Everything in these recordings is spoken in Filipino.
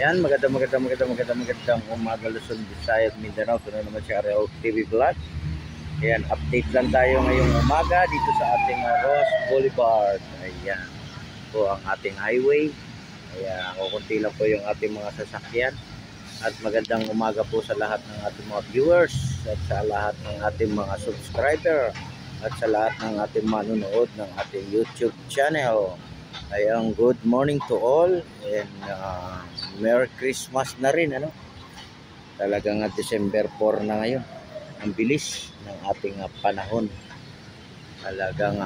Yan, magandang umaga Luzon, Visayas, Mindanao. Ito na naman si Ariel TV Vlog. Ayan, update lang tayo ngayong umaga dito sa ating Ross Boulevard. Ayan po ang ating highway. Ayan, kukunti lang po yung ating mga sasakyan. At magandang umaga po sa lahat ng ating mga viewers at sa lahat ng ating mga subscriber at sa lahat ng ating manonood ng ating YouTube channel. Ayang good morning to all and Merry Christmas na rin, ano? Talagang December 4 na ngayon. Ang bilis ng ating panahon. Talagang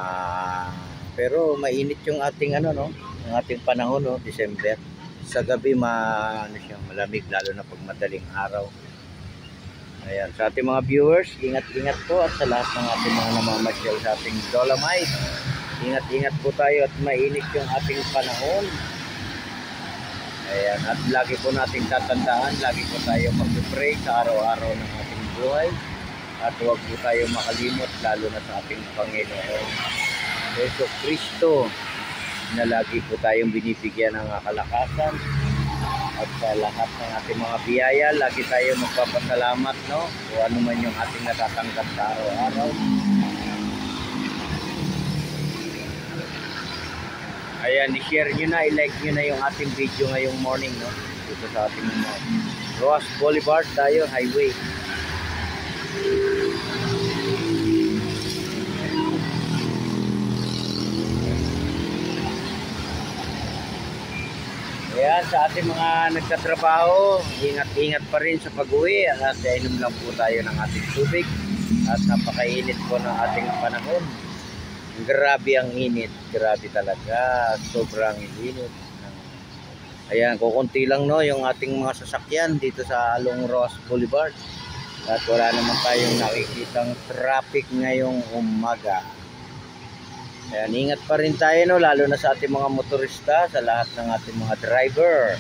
pero mainit yung ating yung ating panahon, no, December. Sa gabi malamig lalo na pag madaling araw. Ayan, sa ating mga viewers, ingat-ingat po at sa lahat ng ating mga namamasyal sa ating Dolomite. Ingat-ingat po tayo at mainit yung ating panahon. Ayan, at lagi po nating tatandaan, lagi po tayo mag-pray sa araw-araw ng ating buhay. At huwag po tayo makalimot, lalo na sa ating Panginoon Yesu Kristo, na lagi po tayong binibigyan ng kalakasan. At sa lahat ng ating mga biyaya, lagi tayo magpapasalamat, no? O ano man yung ating natatanggap sa araw-araw. Ayan, i-share nyo na, i-like nyo na yung ating video ngayong morning, no? Dito sa ating Ross Boulevard tayo, highway. Ayan, sa ating mga nagtatrabaho, ingat-ingat pa rin sa pag-uwi at inom lang po tayo ng ating tubig at napakainit po ng ating panahon. Grabe ang init, grabe talaga, sobrang init. Ayan, kukunti lang, no, yung ating mga sasakyan dito sa Along Ross Boulevard at wala naman tayong nakikitang traffic ngayong umaga. Ayan, ingat pa rin tayo, no, lalo na sa ating mga motorista, sa lahat ng ating mga driver.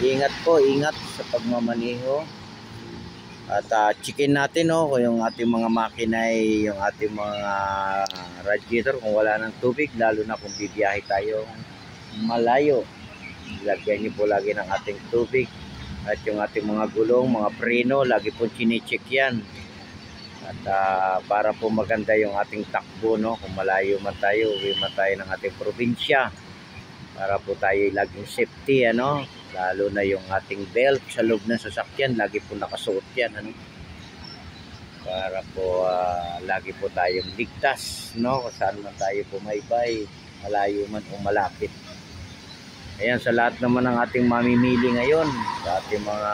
Ingat po, ingat sa pagmamaneho. At checkin natin, no, kung yung ating mga makina ay yung ating mga radiator kung wala ng tubig, lalo na kung bibiyahe tayo malayo. Lagyan niyo po lagi ng ating tubig. At yung ating mga gulong, mga preno, lagi po chine-check yan. At para po maganda yung ating takbo, no, kung malayo man tayo, uwi man tayo ng ating probinsya, para po tayo laging safety, ano, lalo na yung ating belt sa loob ng sasakyan, lagi po nakasuot yan, ano, para po lagi po tayong ligtas, no, kung saan man tayo pumaybay, malayo man o malapit. Ayan, sa lahat naman ng ating mamimili ngayon, sa ating mga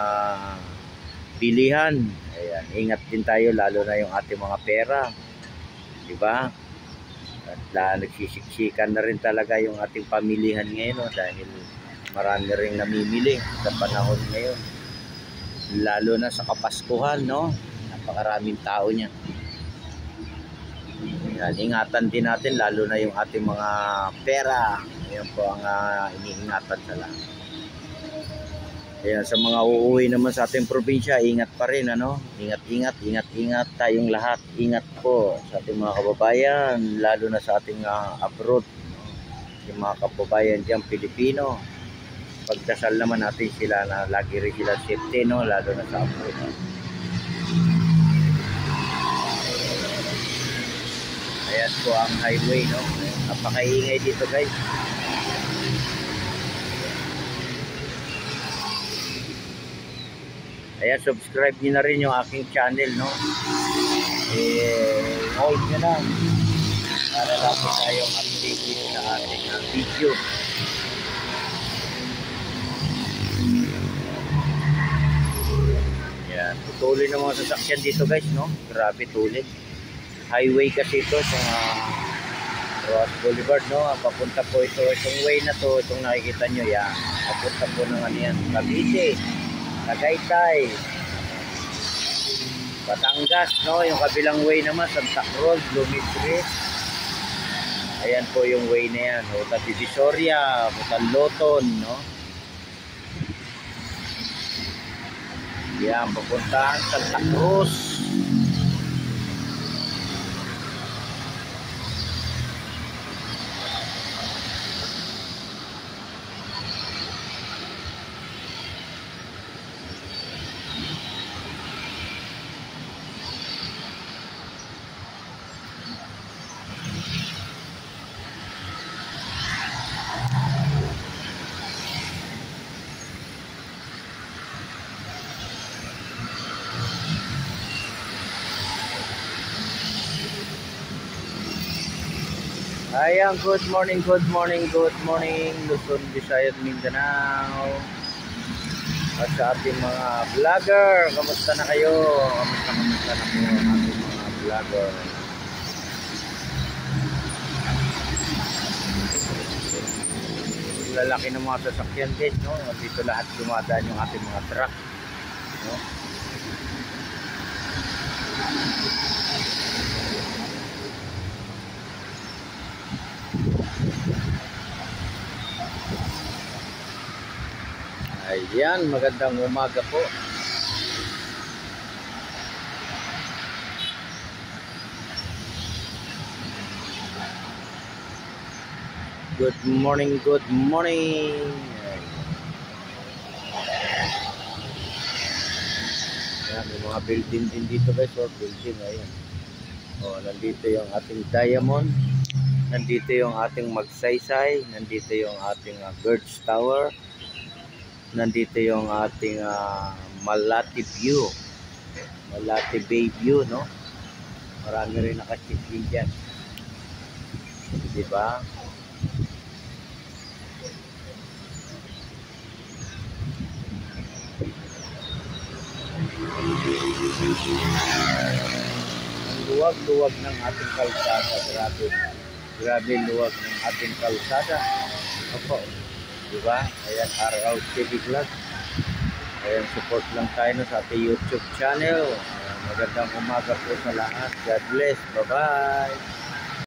bilihan, ayan, ingat din tayo, lalo na yung ating mga pera, di ba? At nagsisiksikan na rin talaga yung ating pamilihan ngayon, no? Dahil marami rin namimili sa panahon ngayon, lalo na sa Kapaskuhan, no? Napakaraming tao niya. Ayan, ingatan din natin, lalo na yung ating mga pera. Ayan po ang iniingatan sa lahat. Ayan, sa mga uuwi naman sa ating probinsya, ingat pa rin, ano? Ingat tayong lahat. Ingat po sa ating mga kababayan, lalo na sa ating abroad, no? Yung mga kababayan diyan Pilipino. Pagdasal naman natin sila na lagi rin sila safety, no? Lalo na sa abroad. Ayan po ang highway, no? Napakaingay dito, guys. Ayan, subscribe nyo na rin yung aking channel, no? Hold nyo na para lagi tayong update sa ating video. Ayan, tuloy na mga sasakyan dito, guys, no? Grabe, tuloy. Highway kasi ito sa Ross Boulevard, no? Papunta po itong way na to, itong nakikita nyo, yan. Papunta po ng ano yan, Cavite, Tagaytay, Batangas, no? Yung kabilang way naman, Santa Cruz, Lumitres. Ayan po yung way na yan, no? Divisoria, Loton, no? Yan, papunta Santa Cruz. Ayan, good morning, good morning, good morning, Luzon, Visayas, Mindanao. At sa ating mga vlogger, kamusta na kayo? Kamusta na po ang ating mga vlogger? Lalaki ng mga sasakyan din, no? Dito lahat dumadaan yung ating mga truck, no? Ayan, magandang umaga po. Good morning, good morning. Ayan, may mga building din dito guys, building, ayan. Nandito yung ating Diamond. Nandito yung ating Magsaysay. Nandito yung ating Birds Tower. Nandito yung ating Malati View. Malati Bay View, no? Marami rin nakasitli dyan. Diba? Ang luwag-luwag ng ating kalsada. Grabe luwag ng ating kalsada. Opo. Diba? Ayan, Araw TV Vlog. Ayan, support lang tayo sa ating YouTube channel. Magandang umaga po sa lahat. God bless. Bye-bye.